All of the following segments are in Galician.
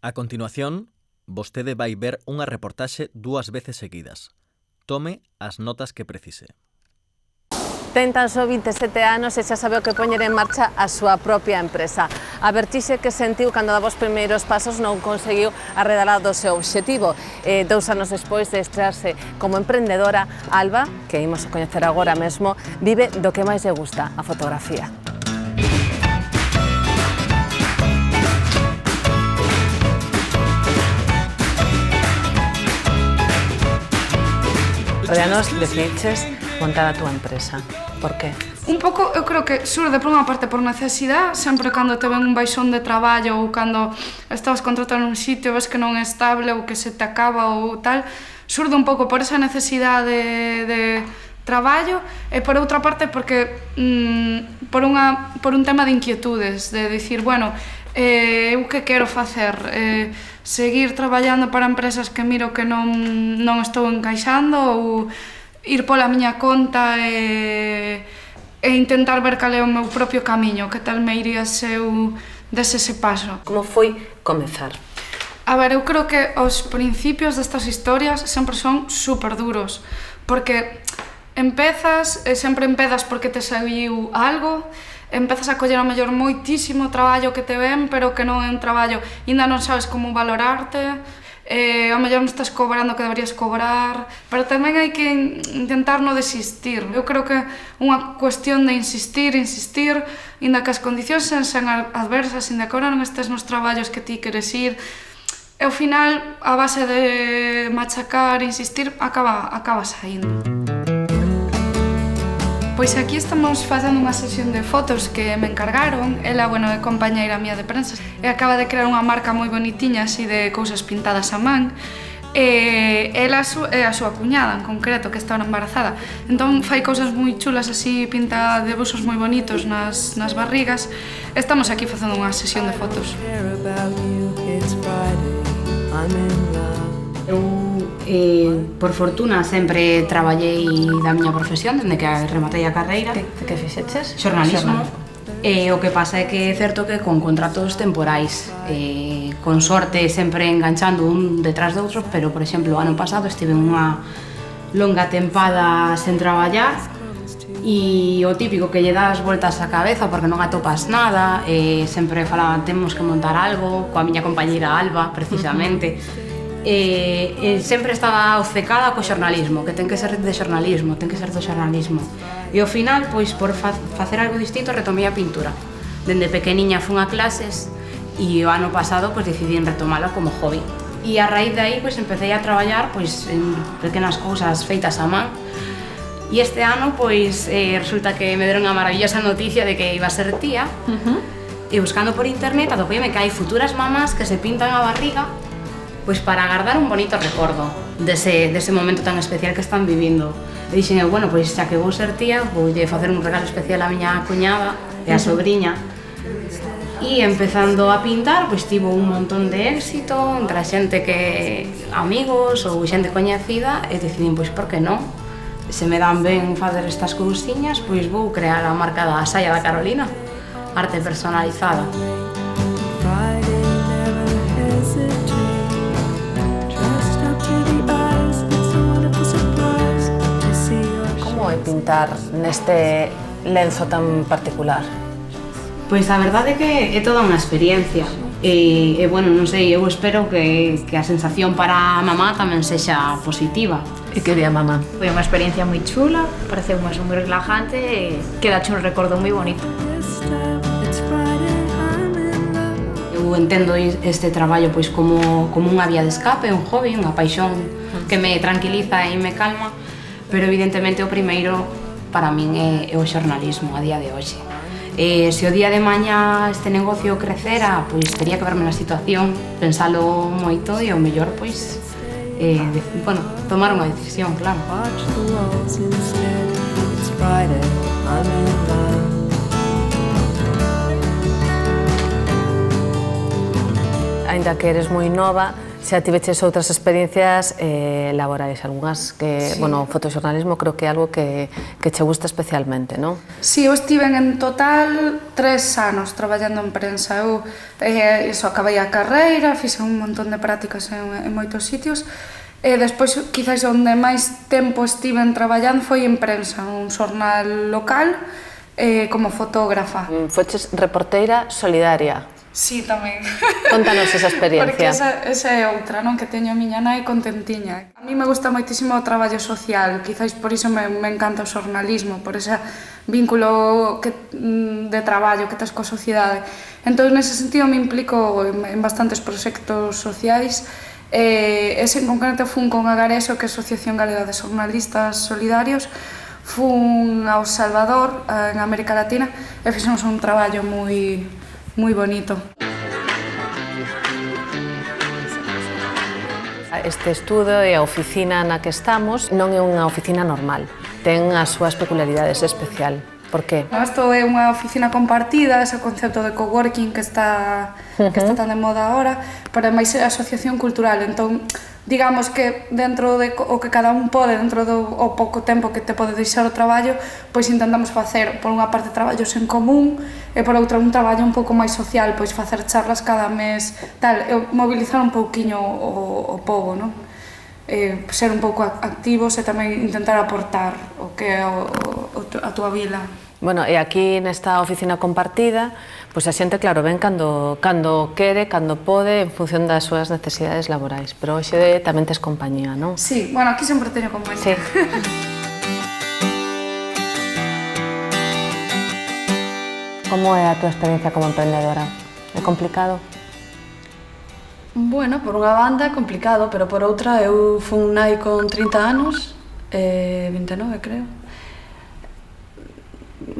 A continuación, vostede vai ver unha reportaxe 2 veces seguidas. Tome as notas que precise. Ten tan só 27 anos e xa sabe o que poñer en marcha a súa propia empresa. A vertixe que sentiu cando daba os primeiros pasos non conseguiu arredar do seu obxectivo. 2 anos despois de estrearse como emprendedora, Alba, que imos a coñecer agora mesmo, vive do que máis lle gusta, a fotografía. Rodeanos, definiches montar a túa empresa. Por qué? Un pouco, eu creo que surde por unha parte por necesidade, sempre cando te ven un baixón de traballo ou cando estabas contratado nun sitio, ves que non é estable ou que se te acaba ou tal, surde un pouco por esa necesidade de traballo e por outra parte porque por un tema de inquietudes, de dicir, bueno, eu que quero facer? Seguir traballando para empresas que miro que non estou encaixando ou ir pola miña conta e intentar ver cal é o meu propio camiño, que tal me iría se eu dese ese paso. Como foi comezar? A ver, eu creo que os principios destas historias sempre son super duros, porque empezas, sempre empezas porque te saiu algo, empezas a coller ao mellor moitísimo traballo que te ven, pero que non é un traballo, ainda non sabes como valorarte, ao mellor non estás cobrando o que deberías cobrar, pero tamén hai que intentar non desistir. Eu creo que é unha cuestión de insistir, ainda que as condicións sen adversas, ainda que agora non estés nos traballos que ti queres ir, e ao final, a base de machacar, insistir, acaba saindo. Pois aquí estamos facendo unha sesión de fotos que me encargaron. Ela, bueno, é compañeira mía de prensa e acaba de crear unha marca moi bonitiña, así de cousas pintadas a man. Ela é a súa cuñada, en concreto, que está embarazada. Entón fai cousas moi chulas, así, pinta debuxos moi bonitos nas barrigas. Estamos aquí facendo unha sesión de fotos. Eu, por fortuna, sempre traballei da miña profesión, dende que rematei a carreira. Que fixeches? Xornalismo. O que pasa é que é certo que con contratos temporais, con sorte sempre enganchando un detrás de outros, pero, por exemplo, o ano pasado estive unha longa tempada sen traballar e o típico que lle das voltas á cabeza porque non atopas nada, sempre falaban temos que montar algo, coa miña compañeira Alba, precisamente. Sempre estaba obcecada co xornalismo, que ten que ser de xornalismo, ten que ser do xornalismo. E ao final, pois, por facer algo distinto, retomei a pintura. Dende pequeniña fun a clases e o ano pasado, pois, decidí retomala como hobby. E a raíz de aí, pois, empecé a traballar, pois, en pequenas cousas feitas a man. E este ano, pois, resulta que me deron a maravillosa noticia de que iba a ser tía. E buscando por internet, atopeime que hai futuras mamás que se pintan a barriga pois para agardar un bonito recordo dese momento tan especial que están vivindo. E dixen, bueno, pois xa que vou ser tía, voulle facer un regalo especial á miña cuñada e á sobrinha. E empezando a pintar, pois tivo un montón de éxito entre a xente que amigos ou xente coñecida e decidín, pois por que non? Se me dan ben facer estas cousiñas, pois vou crear a marca da saia da Carolina, arte personalizada. Pintar neste lenzo tan particular? Pois a verdade é que é toda unha experiencia e bueno, non sei, eu espero que a sensación para a mamá tamén sexa positiva. E que di a mamá? Foi unha experiencia moi chula, pareceu moi relajante e quedache un recordo moi bonito. Eu entendo este traballo pois como unha vía de escape, un hobby, unha paixón que me tranquiliza e me calma. Pero evidentemente o primeiro para min é o xornalismo a día de hoxe. Se o día de mañá este negocio crecera, pois tería que verme na situación, pensalo moito e o mellor, pois, bueno, tomar unha decisión, claro. Aínda que eres moi nova, Xa tiveches outras experiencias laborais, algunhas que, Sí. bueno, o fotoxornalismo creo que é algo que che gusta especialmente, non? Sí, eu estive en total 3 anos traballando en prensa. Eu acabei a carreira, fixe un montón de prácticas en moitos sitios, e despois, quizás, onde máis tempo estiven traballando foi en prensa, un xornal local, como fotógrafa. Foches reporteira solidaria. Sí, tamén. Contanos esa experiencia. Porque esa é outra, non? Que teño a miña nai contentiña. A mí me gusta moitísimo o traballo social, quizás por iso me encanta o xornalismo, por ese vínculo de traballo que tes coa sociedade. Entón, nese sentido, me implico en bastantes proxectos sociais. Ese en concreto fun con Agareso, que é a Asociación Galega de Xornalistas Solidarios. Fun ao Salvador, en América Latina, e fixemos un traballo moi bonito. Este estudo e a oficina na que estamos non é unha oficina normal, ten as súas peculiaridades especial. Por qué? Isto é unha oficina compartida, ese concepto de coworking que está tan de moda agora, pero máis é asociación cultural, entón digamos que dentro de o que cada un pode, dentro do pouco tempo que te pode deixar o traballo, pois intentamos facer, por unha parte, traballos en común e por outra un traballo un pouco máis social, pois facer charlas cada mes, tal, e mobilizar un pouquiño o pobo, non? Ser un pouco activos e tamén intentar aportar o que é a túa vila. Bueno, e aquí nesta oficina compartida, pois a xente, claro, ven cando quere, cando pode, en función das súas necesidades laborais. Pero hoxe tamén tes compañía, non? Sí, bueno, aquí sempre teño compañía. Sí. Como é a túa experiencia como emprendedora? É complicado? Bueno, por unha banda é complicado, pero por outra eu fun nai con 30 anos, 29 creo.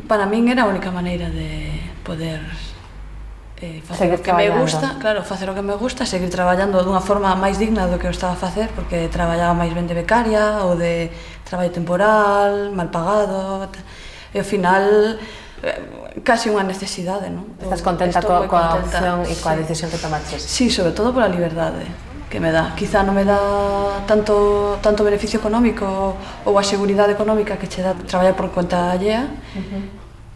Para min era a única maneira de poder facer o que me gusta, claro, facer o que me gusta, seguir traballando dunha forma máis digna do que eu estaba a facer, porque traballaba máis ben de becaria ou de traballo temporal, mal pagado, e ao final casi unha necesidade, non? Estás contenta coa opción e coa decisión que tomaches? Sí, sobre todo pola liberdade que me dá. Quizá non me dá tanto beneficio económico ou a seguridade económica que che dá traballar por conta allea,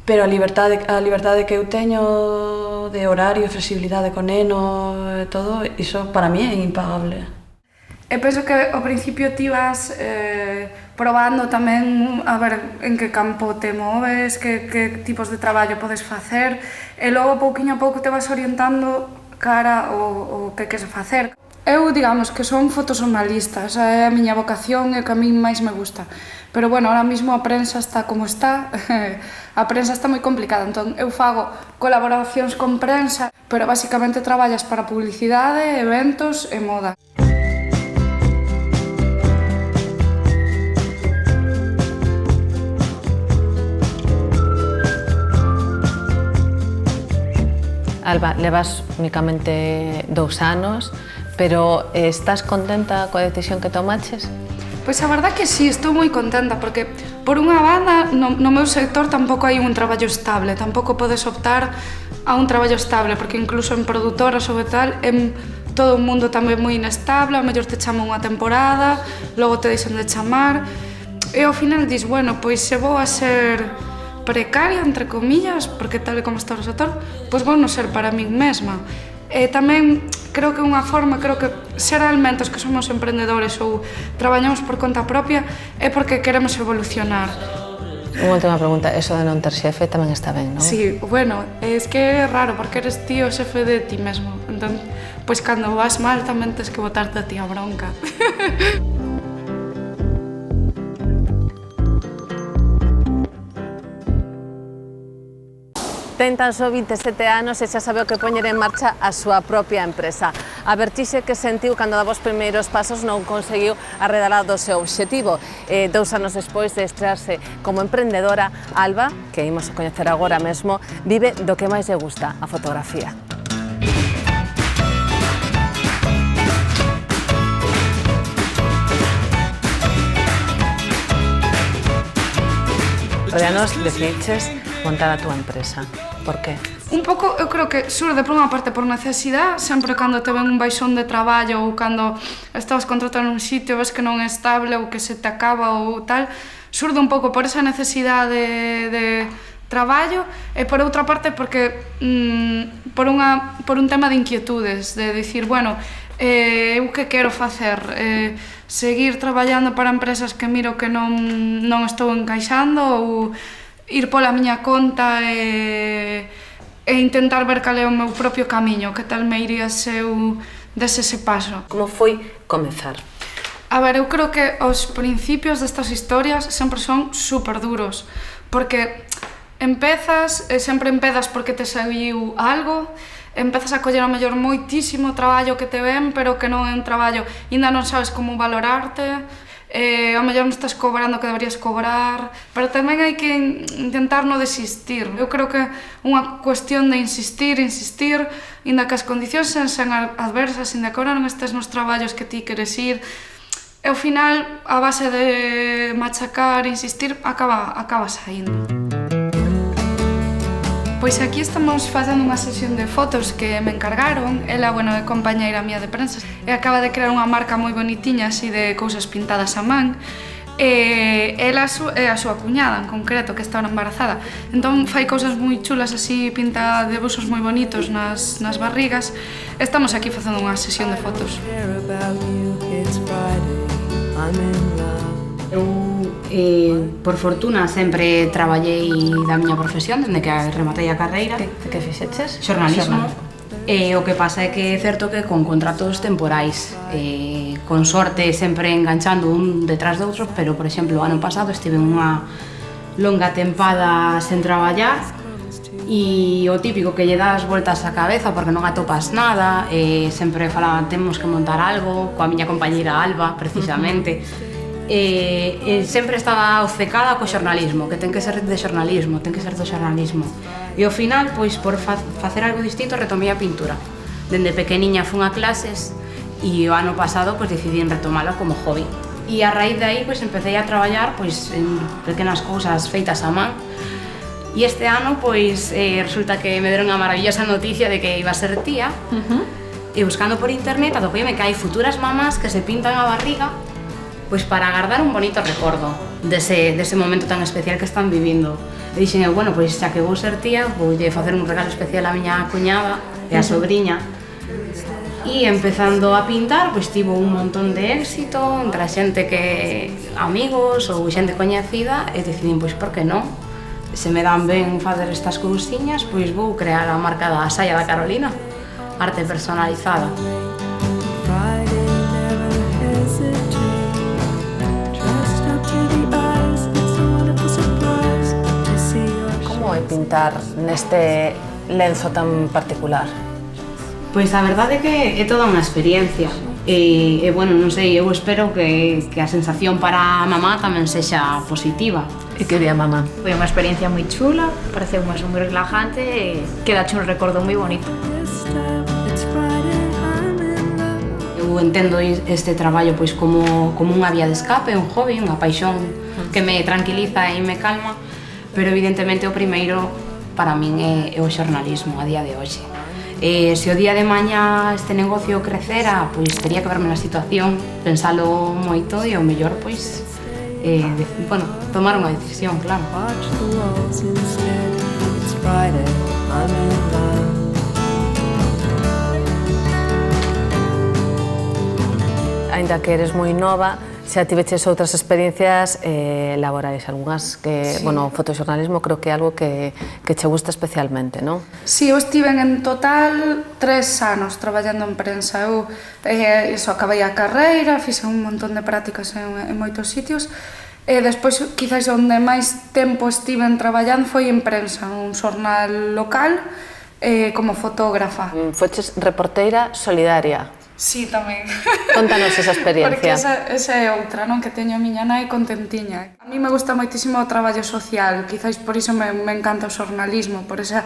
pero a liberdade que eu teño de horario, flexibilidade con neno e todo, iso para mí é impagable. E penso que ao principio ti vas probando tamén a ver en que campo te moves, que tipos de traballo podes facer, e logo pouquiño a pouco te vas orientando cara o que queres facer. Eu, digamos, que son fotoxornalista, esa é a miña vocación e o que a mí máis me gusta. Pero, bueno, ahora mismo a prensa está como está, a prensa está moi complicada, entón eu fago colaboracións con prensa, pero basicamente traballas para publicidade, eventos e moda. Alba, levas únicamente 2 anos, pero estás contenta coa decisión que tomaches? Pois a verdad que sí, estou moi contenta, porque por unha banda no meu sector tampouco hai un traballo estable, tampouco podes optar a un traballo estable, porque incluso en produtoras ou tal, todo o mundo tamén moi inestable, ao mellor te chaman unha temporada, logo te deixan de chamar, e ao final dis, bueno, pois se vou a ser precaria, entre comillas, porque tal e como está o sector, pois vou non ser para min mesma. E tamén creo que unha forma, creo que xeralmente os que somos emprendedores ou traballamos por conta propia é porque queremos evolucionar. Unha última pregunta, eso de non ter xefe tamén está ben, non? Sí, bueno, es que é raro porque eres ti o xefe de ti mesmo. Entón, pois cando vas mal tamén tens que botarte a ti a bronca. Ten tan só 27 anos e xa sabe o que poñer en marcha a súa propia empresa. A vertixe que sentiu cando daba os primeiros pasos non conseguiu arredalar do seu obxectivo. 2 anos despois de estrearse como emprendedora, Alba, que imos a coñecer agora mesmo, vive do que máis lle gusta, a fotografía. Rodeanos, decidiches montar a túa empresa. Por qué? Un pouco, eu creo que surde por unha parte por necesidade, sempre cando te ven un baixón de traballo ou cando estás contratado nun sitio, ves que non é estable ou que se te acaba ou tal, surde un pouco por esa necesidade de traballo e por outra parte porque por un tema de inquietudes, de dicir, bueno, eu que quero facer? Seguir traballando para empresas que miro que non estou encaixando ou ir pola miña conta e intentar ver cal é o meu propio camiño, que tal me iría se eu dese ese paso. Como foi comezar? A ver, eu creo que os principios destas historias sempre son super duros, porque sempre empezas porque te saiu algo, empezas a coller ao mellor moitísimo traballo que te ven, pero que non é un traballo, ainda non sabes como valorarte, ao mellor non estás cobrando o que deberías cobrar, pero tamén hai que intentar non desistir. Eu creo que é unha cuestión de insistir, ainda que as condicións sean adversas, ainda que agora non estés nos traballos que ti queres ir, e ao final, a base de machacar, insistir, acaba saindo. Pois aquí estamos facendo unha sesión de fotos que me encargaron. Ela, bueno, é compañeira mía de prensa e acaba de crear unha marca moi bonitiña, así de cousas pintadas a man. Ela é a súa cuñada, en concreto, que está embarazada. Entón fai cousas moi chulas, así, pinta debuxos moi bonitos nas barrigas. Estamos aquí facendo unha sesión de fotos. Eu, por fortuna, sempre traballei da miña profesión, dende que rematei a carreira. Que fixeches? Xornalismo. O que pasa é que é certo que con contratos temporais, con sorte sempre enganchando un detrás de outros, pero, por exemplo, o ano pasado estive unha longa tempada sen traballar e o típico que lle das voltas á cabeza porque non atopas nada, sempre falaban temos que montar algo, coa miña compañeira Alba, precisamente. Sempre estaba obcecada co xornalismo, que ten que ser de xornalismo, ten que ser do xornalismo. E ao final, pois, por facer algo distinto, retomei a pintura. Dende pequeniña fun a clases e o ano pasado, pois, decidí retomala como hobby. E a raíz de aí, pois, empecé a traballar, pois, en pequenas cousas feitas a man. E este ano, pois, resulta que me deron a maravillosa noticia de que iba a ser tía. E buscando por internet, atopeime que hai futuras mamás que se pintan a barriga pois para agardar un bonito recordo dese momento tan especial que están vivindo. E dixen eu, bueno, pois xa que vou ser tía, voulle facer un regalo especial á miña cuñada e á sobrinha. E empezando a pintar, pois tivo un montón de éxito entre a xente que amigos ou xente coñecida e decidín, pois por que non? Se me dan ben facer estas cousiñas, pois vou crear a marca da saia da Carolina, arte personalizada. Pintar neste lenzo tan particular? Pois a verdade é que é toda unha experiencia e bueno, non sei, eu espero que a sensación para a mamá tamén sexa positiva. E que di a mamá? Foi unha experiencia moi chula, pareceu moi relajante e quedache un recordo moi bonito. Eu entendo este traballo pois como unha vía de escape, un hobby, unha paixón que me tranquiliza e me calma. Pero evidentemente o primeiro para min é o xornalismo a día de hoxe. Se o día de mañá este negocio crecera, pois tería que verme na situación, pensalo moito e o mellor, pois, bueno, tomar unha decisión, claro. Aínda que eres moi nova, xa tiveches outras experiencias laborais, algunhas que, sí. Bueno, o fotoxornalismo creo que é algo que che gusta especialmente, non? Sí, eu estive en total 3 anos traballando en prensa. Eu acabei a carreira, fixe un montón de prácticas en moitos sitios, e despois, quizás, onde máis tempo estiven traballando foi en prensa, un xornal local, como fotógrafa. Foches reporteira solidaria. Sí, tamén. Contanos esa experiencia. Porque esa é outra, non? Que teño a miña nai contentiña. A mí me gusta moitísimo o traballo social, quizás por iso me encanta o xornalismo, por ese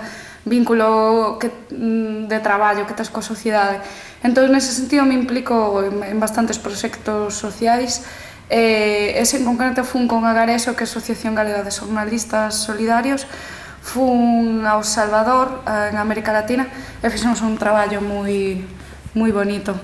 vínculo de traballo que tes coa sociedade. Entón, nese sentido, me implico en bastantes proxectos sociais. Ese en concreto fun con Agareso, que é a Asociación Galega de Xornalistas Solidarios, fun ao Salvador, en América Latina, e fixemos un traballo moi bonito.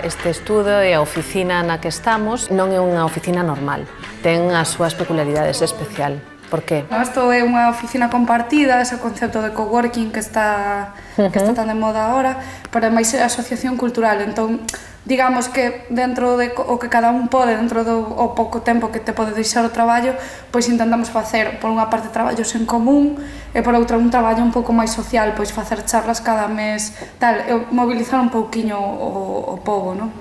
Este estudo e a oficina na que estamos non é unha oficina normal, ten as súas peculiaridades especial. Por qué? Isto é unha oficina compartida, ese concepto de coworking que está tan de moda agora, pero é máis asociación cultural, entón digamos que dentro de o que cada un pode, dentro do pouco tempo que te pode deixar o traballo, pois intentamos facer, por unha parte, traballos en común e por outra un traballo un pouco máis social, pois facer charlas cada mes, tal, e mobilizar un pouquiño o pobo, non?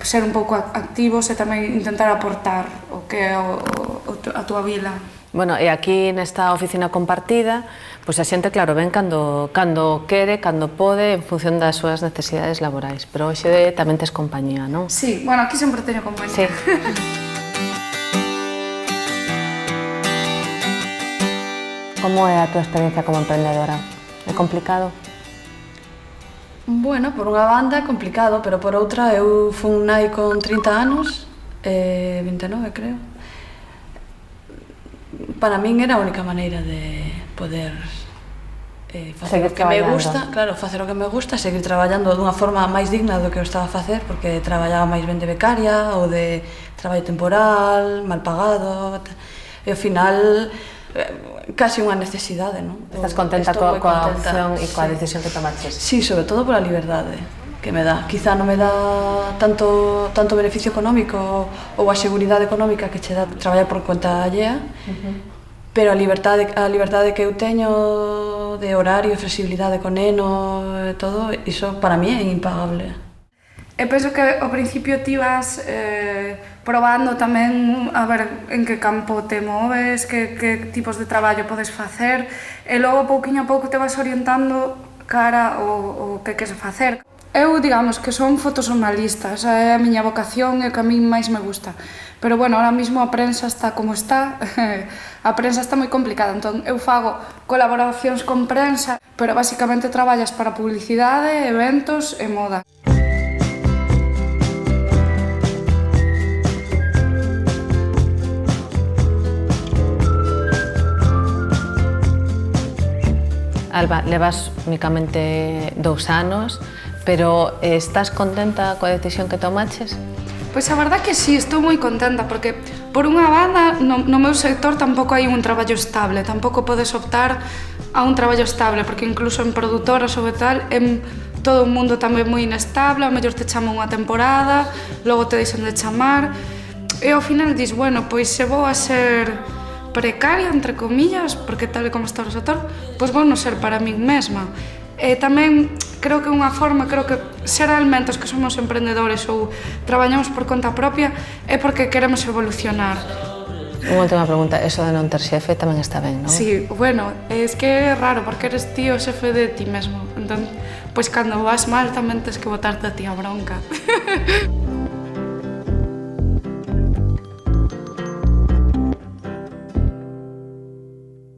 Ser un pouco activos e tamén intentar aportar o que é a túa vila. Bueno, e aquí nesta oficina compartida, pois a xente, claro, ven cando quere, cando pode, en función das súas necesidades laborais. Pero hoxe tamén tes compañía, non? Sí, bueno, aquí sempre teño compañía. Sí. Como é a túa experiencia como emprendedora? É complicado? Bueno, por unha banda é complicado, pero por outra eu fun nai con 30 anos, 29 creo. Para min era a única maneira de poder facer o que me gusta, claro, facer o que me gusta, seguir traballando dunha forma máis digna do que eu estaba a facer, porque traballaba máis ben de becaria ou de traballo temporal, mal pagado, e ao final casi unha necesidade, non? Estás contenta coa opción e coa decisión que tomaches? Sí, sobre todo pola liberdade que me dá. Quizá non me dá tanto beneficio económico ou a seguridade económica que che dá traballar por conta allea, pero a liberdade que eu teño de horario, flexibilidade con neno e todo, iso para mí é impagable. E penso que ao principio ti vas probando tamén a ver en que campo te moves, que tipos de traballo podes facer, e logo pouquiño a pouco te vas orientando cara ao que queres facer. Eu, digamos, que son fotoxornalista, esa é a miña vocación e o que a mí máis me gusta. Pero, bueno, ahora mismo a prensa está como está, a prensa está moi complicada, entón eu fago colaboracións con prensa, pero basicamente traballas para publicidade, eventos e moda. Alba, levas únicamente 2 anos, pero estás contenta coa decisión que tomaches? Pois a verdad que sí, estou moi contenta, porque por unha banda no meu sector tampouco hai un traballo estable, tampouco podes optar a un traballo estable, porque incluso en produtoras ou tal, todo o mundo tamén moi inestable, ao mellor te chaman unha temporada, logo te deixan de chamar, e ao final dis, bueno, pois se vou a ser precaria, entre comillas, porque tal e como está o sector, pois vou non ser para min mesma. E tamén creo que unha forma, creo que xeralmente os que somos emprendedores ou traballamos por conta propia é porque queremos evolucionar. Unha última pregunta, eso de non ter xefe tamén está ben, non? Sí, bueno, es que é raro porque eres ti o xefe de ti mesmo, entón, pois cando vas mal tamén tens que botarte a ti a bronca.